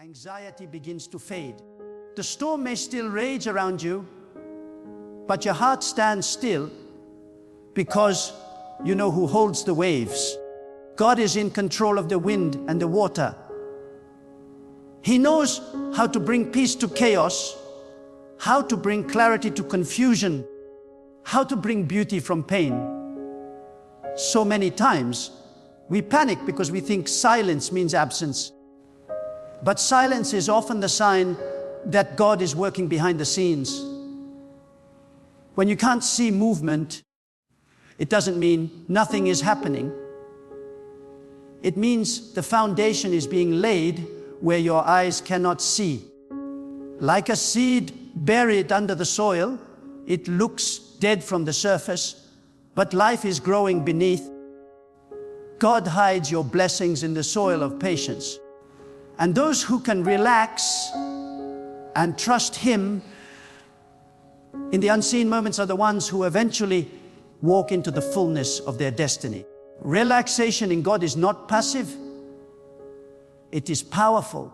anxiety begins to fade. The storm may still rage around you, but your heart stands still because you know who holds the waves. God is in control of the wind and the water. He knows how to bring peace to chaos, how to bring clarity to confusion, how to bring beauty from pain. So many times, we panic because we think silence means absence. But silence is often the sign that God is working behind the scenes. When you can't see movement, it doesn't mean nothing is happening. It means the foundation is being laid where your eyes cannot see. Like a seed buried under the soil, it looks dead from the surface, but life is growing beneath. God hides your blessings in the soil of patience. And those who can relax and trust Him in the unseen moments are the ones who eventually walk into the fullness of their destiny. Relaxation in God is not passive. It is powerful.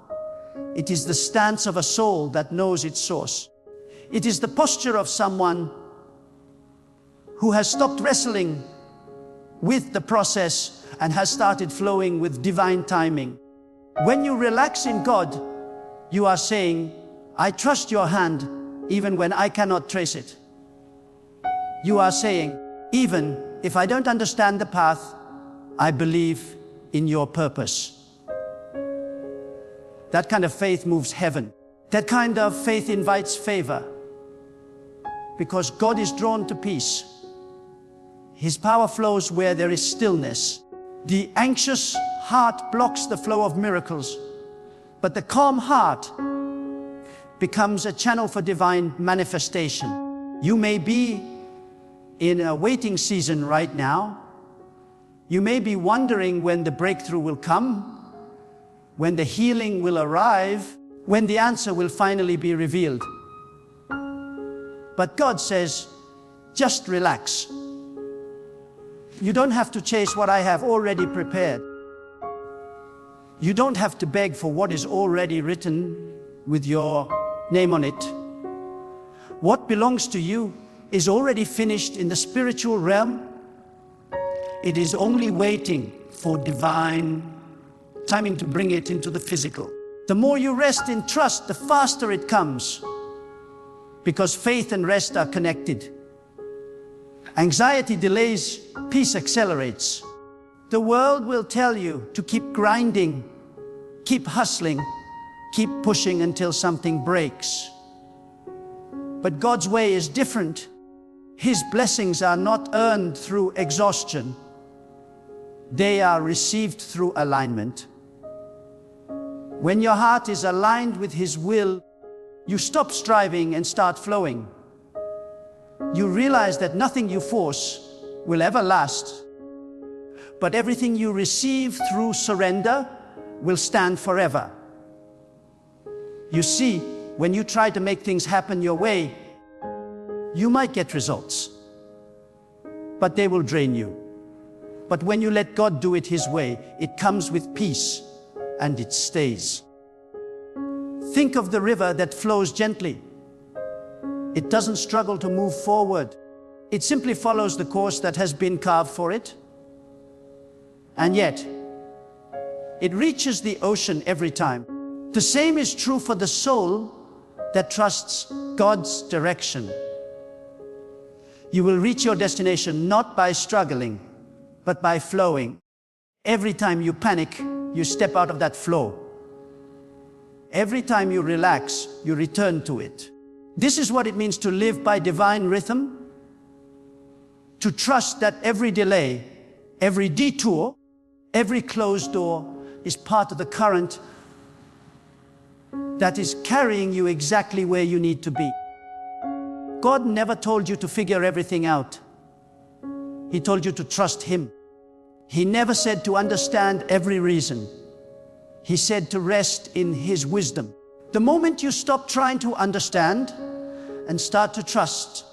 It is the stance of a soul that knows its source. It is the posture of someone who has stopped wrestling with the process and has started flowing with divine timing. When you relax in God, you are saying, I trust your hand even when I cannot trace it. You are saying, even if I don't understand the path, I believe in your purpose. That kind of faith moves heaven. That kind of faith invites favor. Because God is drawn to peace. His power flows where there is stillness. The anxious heart blocks the flow of miracles, but the calm heart becomes a channel for divine manifestation. You may be in a waiting season right now. You may be wondering when the breakthrough will come, when the healing will arrive, when the answer will finally be revealed. But God says, just relax. You don't have to chase what I have already prepared. You don't have to beg for what is already written with your name on it. What belongs to you is already finished in the spiritual realm. It is only waiting for divine timing to bring it into the physical. The more you rest in trust, the faster it comes, because faith and rest are connected. Anxiety delays, peace accelerates. The world will tell you to keep grinding, keep hustling, keep pushing until something breaks. But God's way is different. His blessings are not earned through exhaustion. They are received through alignment. When your heart is aligned with His will, you stop striving and start flowing. You realize that nothing you force will ever last, but everything you receive through surrender will stand forever. You see, when you try to make things happen your way, you might get results, but they will drain you. But when you let God do it His way, it comes with peace and it stays. Think of the river that flows gently. It doesn't struggle to move forward. It simply follows the course that has been carved for it. And yet, it reaches the ocean every time. The same is true for the soul that trusts God's direction. You will reach your destination not by struggling, but by flowing. Every time you panic, you step out of that flow. Every time you relax, you return to it. This is what it means to live by divine rhythm. To trust that every delay, every detour, every closed door is part of the current that is carrying you exactly where you need to be. God never told you to figure everything out. He told you to trust Him. He never said to understand every reason. He said to rest in His wisdom. The moment you stop trying to understand and start to trust,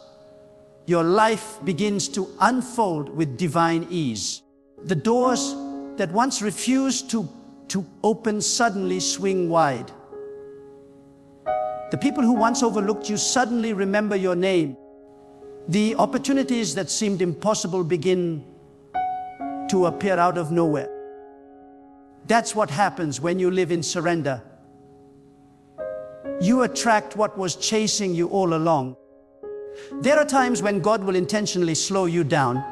your life begins to unfold with divine ease. The doors that once refused to open suddenly swing wide. The people who once overlooked you suddenly remember your name. The opportunities that seemed impossible begin to appear out of nowhere. That's what happens when you live in surrender. You attract what was chasing you all along. There are times when God will intentionally slow you down,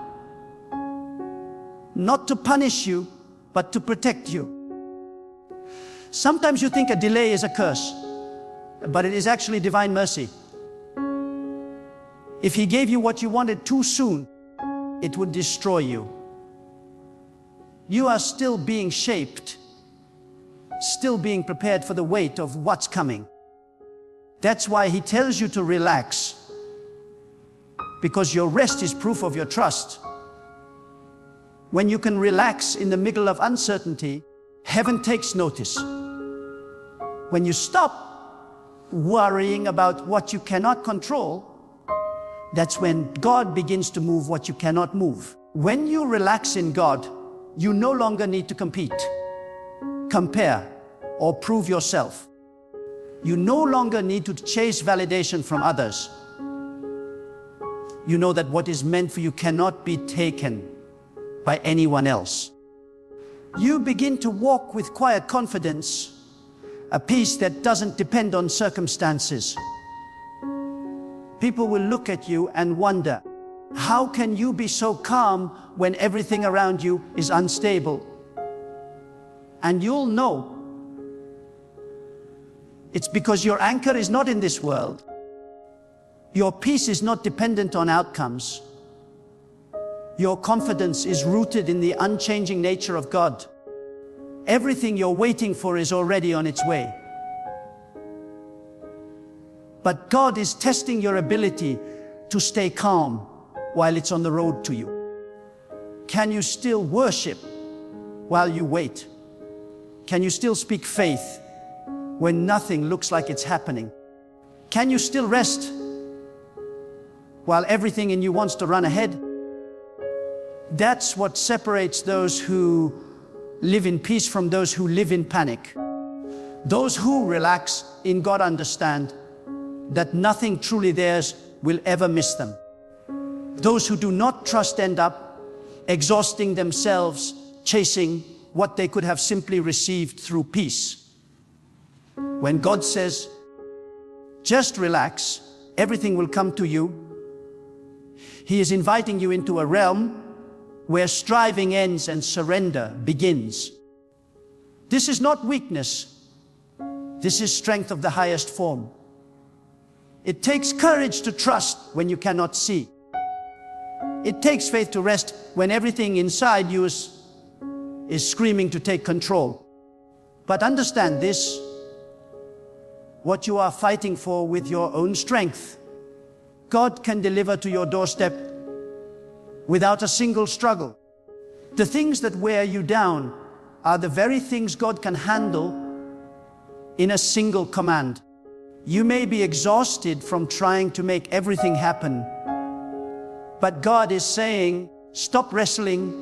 not to punish you, but to protect you. Sometimes you think a delay is a curse, but it is actually divine mercy. If He gave you what you wanted too soon, it would destroy you. You are still being shaped, still being prepared for the weight of what's coming. That's why He tells you to relax, because your rest is proof of your trust. When you can relax in the middle of uncertainty, heaven takes notice. When you stop worrying about what you cannot control, that's when God begins to move what you cannot move. When you relax in God, you no longer need to compete, compare, or prove yourself. You no longer need to chase validation from others. You know that what is meant for you cannot be taken by anyone else. You begin to walk with quiet confidence, a peace that doesn't depend on circumstances. People will look at you and wonder, how can you be so calm when everything around you is unstable? And you'll know it's because your anchor is not in this world. Your peace is not dependent on outcomes. Your confidence is rooted in the unchanging nature of God. Everything you're waiting for is already on its way. But God is testing your ability to stay calm while it's on the road to you. Can you still worship while you wait? Can you still speak faith when nothing looks like it's happening? Can you still rest while everything in you wants to run ahead? That's what separates those who live in peace from those who live in panic. Those who relax in God understand that nothing truly theirs will ever miss them. Those who do not trust end up exhausting themselves, chasing what they could have simply received through peace. When God says, just relax, everything will come to you, He is inviting you into a realm where striving ends and surrender begins. This is not weakness. This is strength of the highest form. It takes courage to trust when you cannot see. It takes faith to rest when everything inside you is screaming to take control. But understand this, what you are fighting for with your own strength, God can deliver to your doorstep without a single struggle. The things that wear you down are the very things God can handle in a single command. You may be exhausted from trying to make everything happen, but God is saying, stop wrestling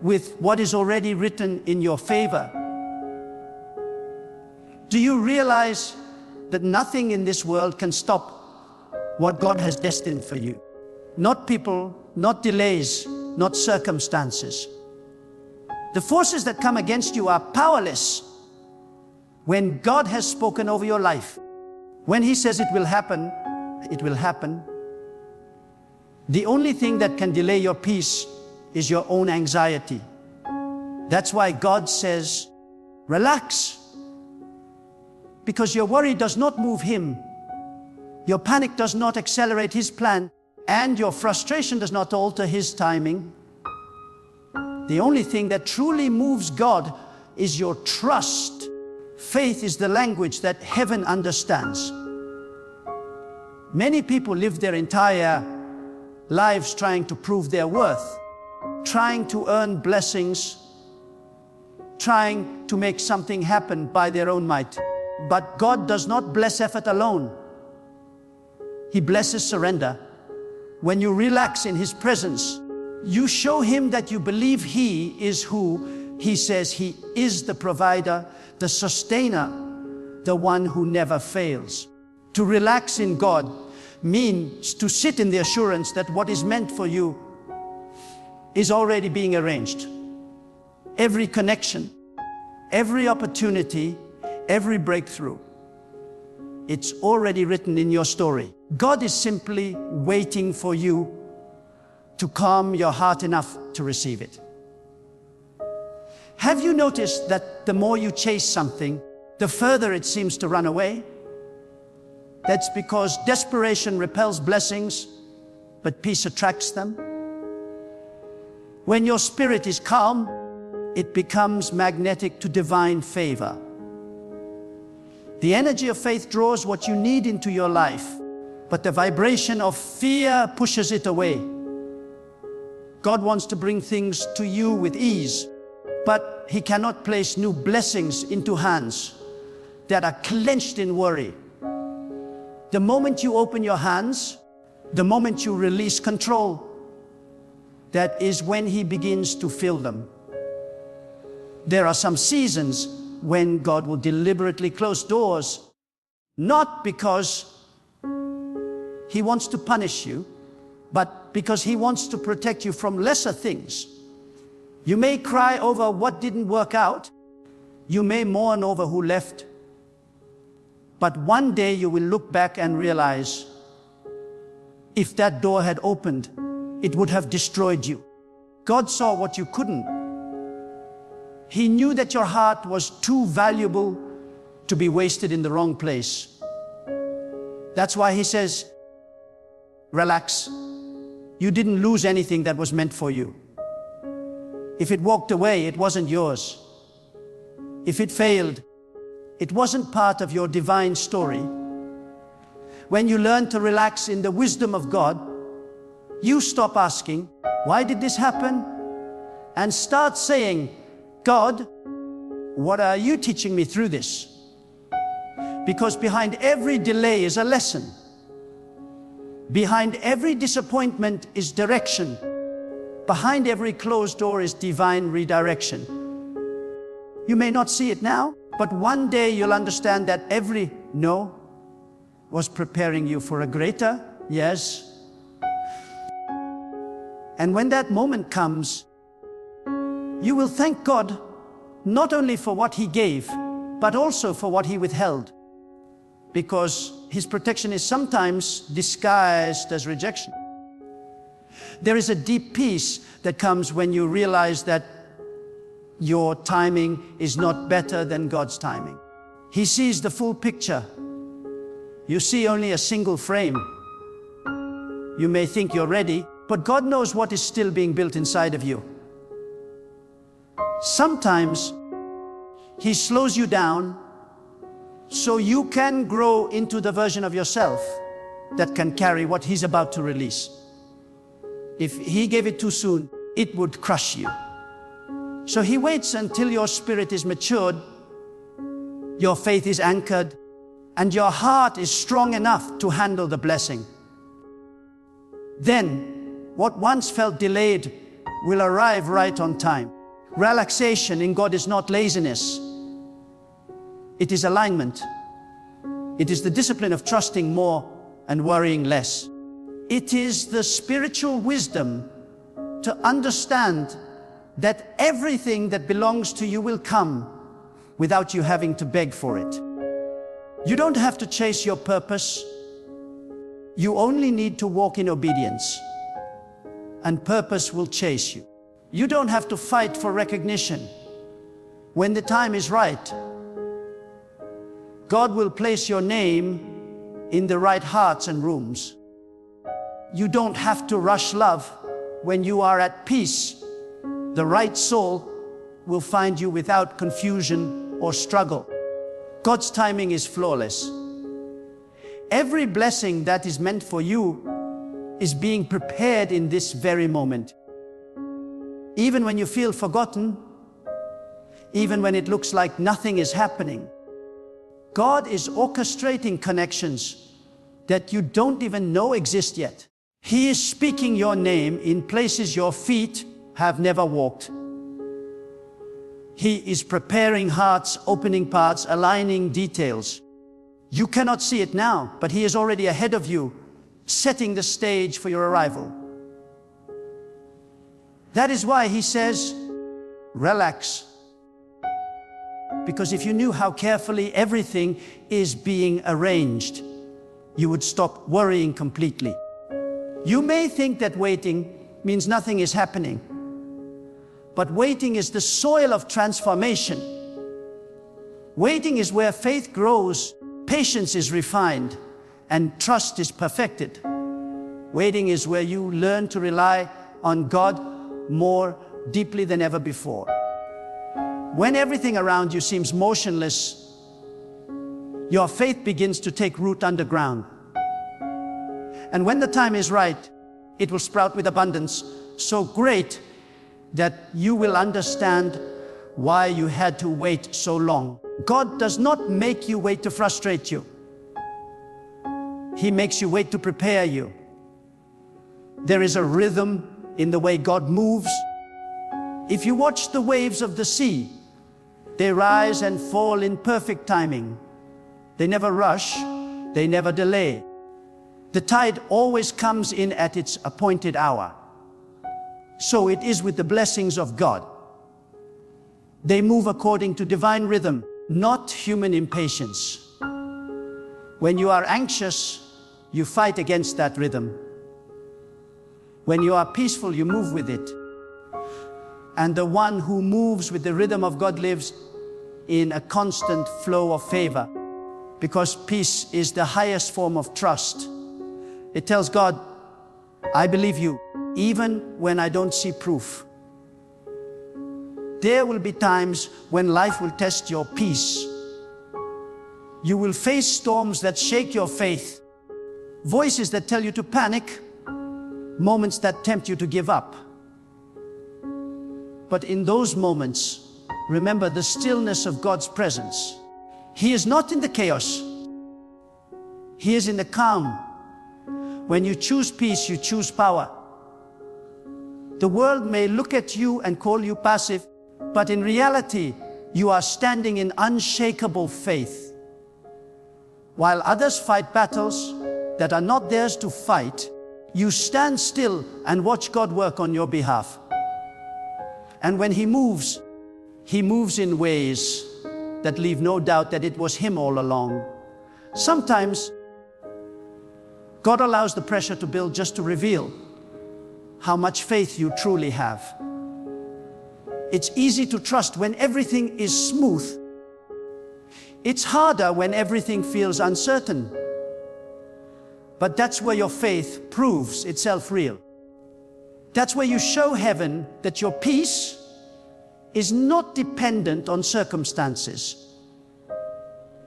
with what is already written in your favor. Do you realize that nothing in this world can stop what God has destined for you? Not people, not delays, not circumstances. The forces that come against you are powerless when God has spoken over your life. When He says it will happen, it will happen. The only thing that can delay your peace is your own anxiety. That's why God says, relax. Because your worry does not move Him. Your panic does not accelerate His plan, and your frustration does not alter His timing. The only thing that truly moves God is your trust. Faith is the language that heaven understands. Many people live their entire lives trying to prove their worth, trying to earn blessings, trying to make something happen by their own might. But God does not bless effort alone. He blesses surrender. When you relax in His presence, you show Him that you believe He is who He says He is, the provider, the sustainer, the one who never fails. To relax in God means to sit in the assurance that what is meant for you is already being arranged. Every connection, every opportunity, every breakthrough, it's already written in your story. God is simply waiting for you to calm your heart enough to receive it. Have you noticed that the more you chase something, the further it seems to run away? That's because desperation repels blessings, but peace attracts them. When your spirit is calm, it becomes magnetic to divine favor. The energy of faith draws what you need into your life, but the vibration of fear pushes it away. God wants to bring things to you with ease, but He cannot place new blessings into hands that are clenched in worry. The moment you open your hands, the moment you release control, that is when He begins to fill them. There are some seasons when God will deliberately close doors, not because He wants to punish you, but because He wants to protect you from lesser things. You may cry over what didn't work out. You may mourn over who left. But one day you will look back and realize, if that door had opened, it would have destroyed you. God saw what you couldn't. He knew that your heart was too valuable to be wasted in the wrong place. That's why He says, relax. You didn't lose anything that was meant for you. If it walked away, it wasn't yours. If it failed, it wasn't part of your divine story. When you learn to relax in the wisdom of God, you stop asking, why did this happen? And start saying, God, what are you teaching me through this? Because behind every delay is a lesson. Behind every disappointment is direction. Behind every closed door is divine redirection. You may not see it now, but one day you'll understand that every no was preparing you for a greater yes. And when that moment comes, you will thank God not only for what He gave, but also for what He withheld. Because His protection is sometimes disguised as rejection. There is a deep peace that comes when you realize that your timing is not better than God's timing. He sees the full picture. You see only a single frame. You may think you're ready, but God knows what is still being built inside of you. Sometimes He slows you down so you can grow into the version of yourself that can carry what He's about to release. If He gave it too soon, it would crush you. So He waits until your spirit is matured, your faith is anchored, and your heart is strong enough to handle the blessing. Then, what once felt delayed will arrive right on time. Relaxation in God is not laziness. It is alignment. It is the discipline of trusting more and worrying less. It is the spiritual wisdom to understand that everything that belongs to you will come without you having to beg for it. You don't have to chase your purpose. You only need to walk in obedience, and purpose will chase you. You don't have to fight for recognition. When the time is right, God will place your name in the right hearts and rooms. You don't have to rush love when you are at peace. The right soul will find you without confusion or struggle. God's timing is flawless. Every blessing that is meant for you is being prepared in this very moment. Even when you feel forgotten, even when it looks like nothing is happening, God is orchestrating connections that you don't even know exist yet. He is speaking your name in places your feet have never walked. He is preparing hearts, opening paths, aligning details. You cannot see it now, but He is already ahead of you, setting the stage for your arrival. That is why He says, relax. Because if you knew how carefully everything is being arranged, you would stop worrying completely. You may think that waiting means nothing is happening, but waiting is the soil of transformation. Waiting is where faith grows, patience is refined, and trust is perfected. Waiting is where you learn to rely on God more deeply than ever before. When everything around you seems motionless, your faith begins to take root underground. And when the time is right, it will sprout with abundance, so great that you will understand why you had to wait so long. God does not make you wait to frustrate you. He makes you wait to prepare you. There is a rhythm in the way God moves. If you watch the waves of the sea, they rise and fall in perfect timing. They never rush, they never delay. The tide always comes in at its appointed hour. So it is with the blessings of God. They move according to divine rhythm, not human impatience. When you are anxious, you fight against that rhythm. When you are peaceful, you move with it. And the one who moves with the rhythm of God lives in a constant flow of favor, because peace is the highest form of trust. It tells God, I believe you, even when I don't see proof. There will be times when life will test your peace. You will face storms that shake your faith, voices that tell you to panic, moments that tempt you to give up. But in those moments, remember the stillness of God's presence. He is not in the chaos. He is in the calm. When you choose peace, you choose power. The world may look at you and call you passive, but in reality, you are standing in unshakable faith. While others fight battles that are not theirs to fight, you stand still and watch God work on your behalf. And when He moves in ways that leave no doubt that it was Him all along. Sometimes God allows the pressure to build just to reveal how much faith you truly have. It's easy to trust when everything is smooth. It's harder when everything feels uncertain. But that's where your faith proves itself real. That's where you show heaven that your peace is not dependent on circumstances.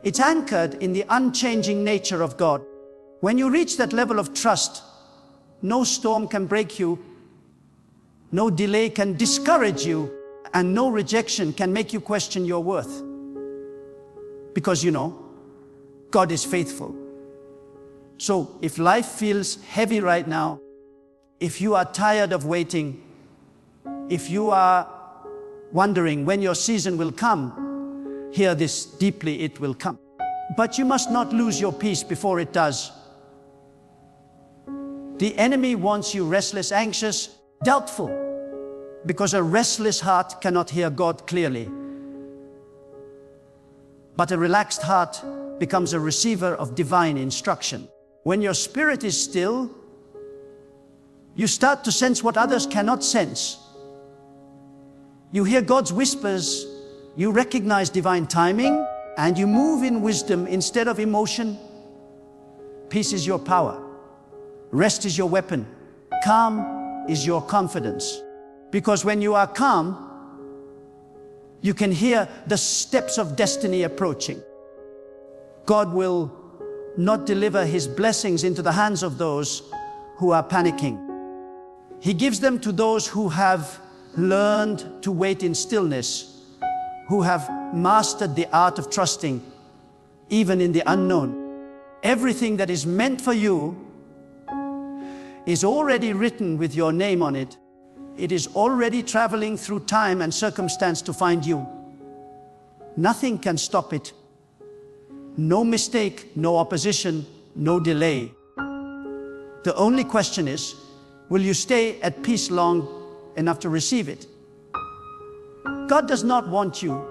It's anchored in the unchanging nature of God. When you reach that level of trust, no storm can break you, no delay can discourage you, and no rejection can make you question your worth. Because you know, God is faithful. So if life feels heavy right now, if you are tired of waiting, if you are wondering when your season will come, hear this deeply, it will come. But you must not lose your peace before it does. The enemy wants you restless, anxious, doubtful, because a restless heart cannot hear God clearly. But a relaxed heart becomes a receiver of divine instruction. When your spirit is still, you start to sense what others cannot sense. You hear God's whispers, you recognize divine timing, and you move in wisdom instead of emotion. Peace is your power. Rest is your weapon. Calm is your confidence. Because when you are calm, you can hear the steps of destiny approaching. God will not deliver His blessings into the hands of those who are panicking. He gives them to those who have learned to wait in stillness, who have mastered the art of trusting, even in the unknown. Everything that is meant for you is already written with your name on it. It is already traveling through time and circumstance to find you. Nothing can stop it. no mistake, no opposition, no delay. The only question is, will you stay at peace long enough to receive it? God does not want you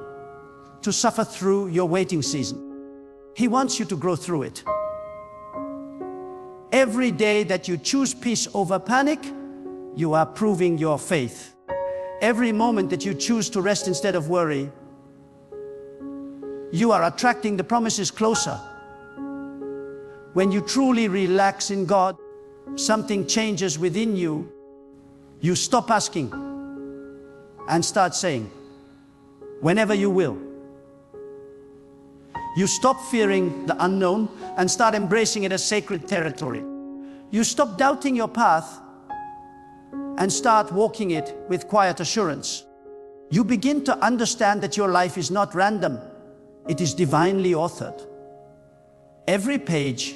to suffer through your waiting season. He wants you to grow through it. Every day that you choose peace over panic, you are proving your faith. Every moment that you choose to rest instead of worry, you are attracting the promises closer. When you truly relax in God, something changes within you. You stop asking and start saying, whenever you will. You stop fearing the unknown and start embracing it as sacred territory. You stop doubting your path and start walking it with quiet assurance. You begin to understand that your life is not random. It is divinely authored. Every page,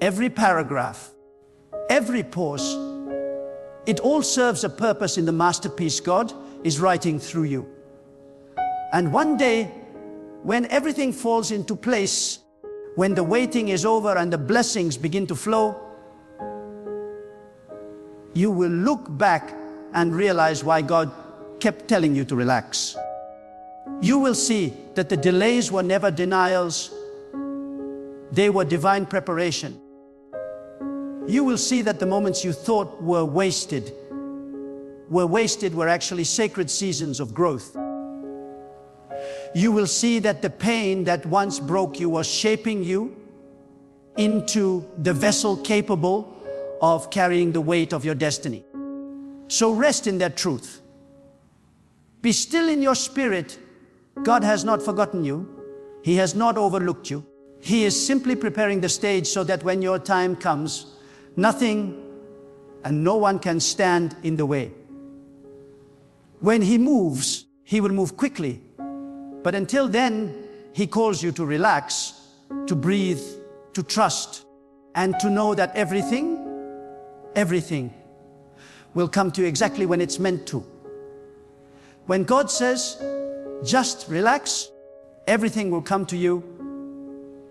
every paragraph, every pause, it all serves a purpose in the masterpiece God is writing through you. And one day, when everything falls into place, when the waiting is over and the blessings begin to flow, you will look back and realize why God kept telling you to relax. You will see that the delays were never denials, they were divine preparation. You will see that the moments you thought were wasted were actually sacred seasons of growth. You will see that the pain that once broke you was shaping you into the vessel capable of carrying the weight of your destiny. So rest in that truth. Be still in your spirit. God has not forgotten you. He has not overlooked you. He is simply preparing the stage so that when your time comes, nothing and no one can stand in the way. When He moves, He will move quickly. But until then, He calls you to relax, to breathe, to trust, and to know that everything will come to you exactly when it's meant to. When God says, just relax, everything will come to you,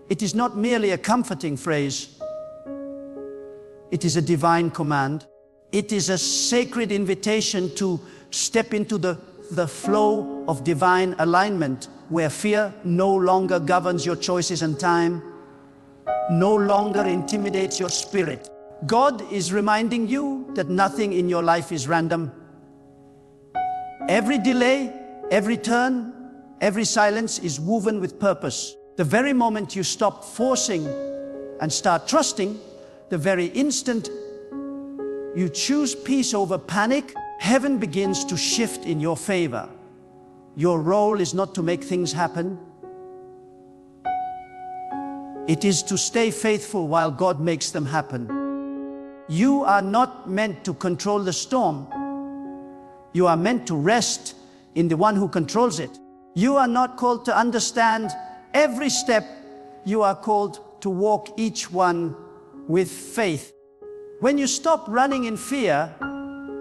it is not merely a comforting phrase. It is a divine command. It is a sacred invitation to step into the flow of divine alignment, where fear no longer governs your choices and time, no longer intimidates your spirit. God is reminding you that nothing in your life is random. Every delay, every turn, every silence is woven with purpose. The very moment you stop forcing and start trusting, the very instant you choose peace over panic, heaven begins to shift in your favor. Your role is not to make things happen. It is to stay faithful while God makes them happen. You are not meant to control the storm. You are meant to rest in the one who controls it. You are not called to understand every step. You are called to walk each one with faith. When you stop running in fear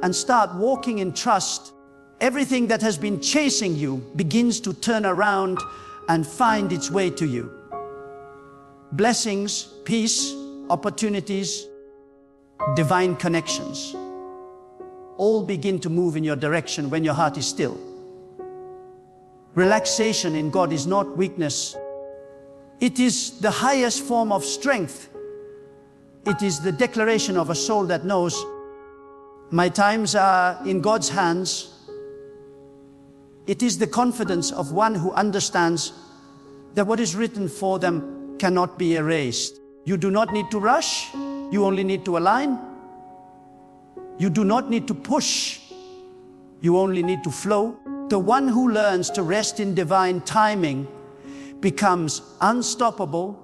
and start walking in trust, everything that has been chasing you begins to turn around and find its way to you. Blessings, peace, opportunities, divine connections all begin to move in your direction when your heart is still. Relaxation in God is not weakness. It is the highest form of strength. It is the declaration of a soul that knows, my times are in God's hands. It is the confidence of one who understands that what is written for them cannot be erased. You do not need to rush. You only need to align. You do not need to push. You only need to flow. The one who learns to rest in divine timing becomes unstoppable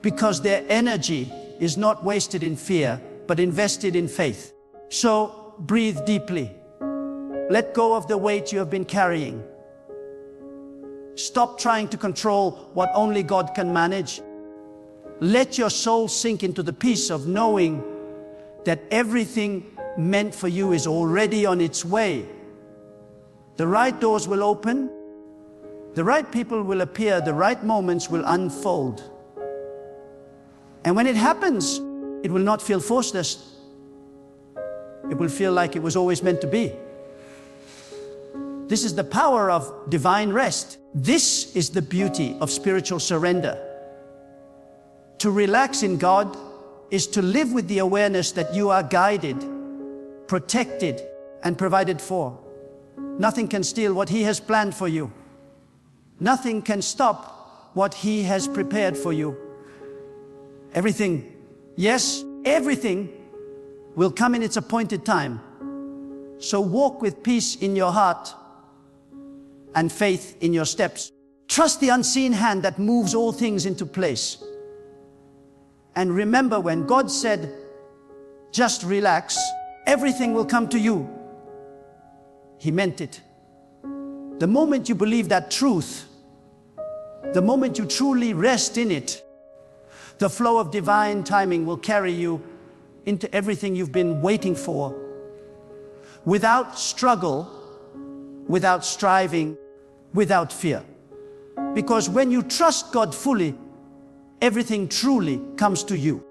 because their energy is not wasted in fear, but invested in faith. So breathe deeply. Let go of the weight you have been carrying. Stop trying to control what only God can manage. Let your soul sink into the peace of knowing that everything meant for you is already on its way. The right doors will open, The right people will appear, the right moments will unfold. And when it happens, it will not feel forced. It will feel like it was always meant to be. This is the power of divine rest. This is the beauty of spiritual surrender. To relax in God is to live with the awareness that you are guided, protected, and provided for. Nothing can steal what He has planned for you. Nothing can stop what He has prepared for you. Everything, yes, everything will come in its appointed time. So walk with peace in your heart and faith in your steps. Trust the unseen hand that moves all things into place. And remember, when God said, just relax, everything will come to you, He meant it. The moment you believe that truth, the moment you truly rest in it, the flow of divine timing will carry you into everything you've been waiting for, without struggle, without striving, without fear. Because when you trust God fully, everything truly comes to you.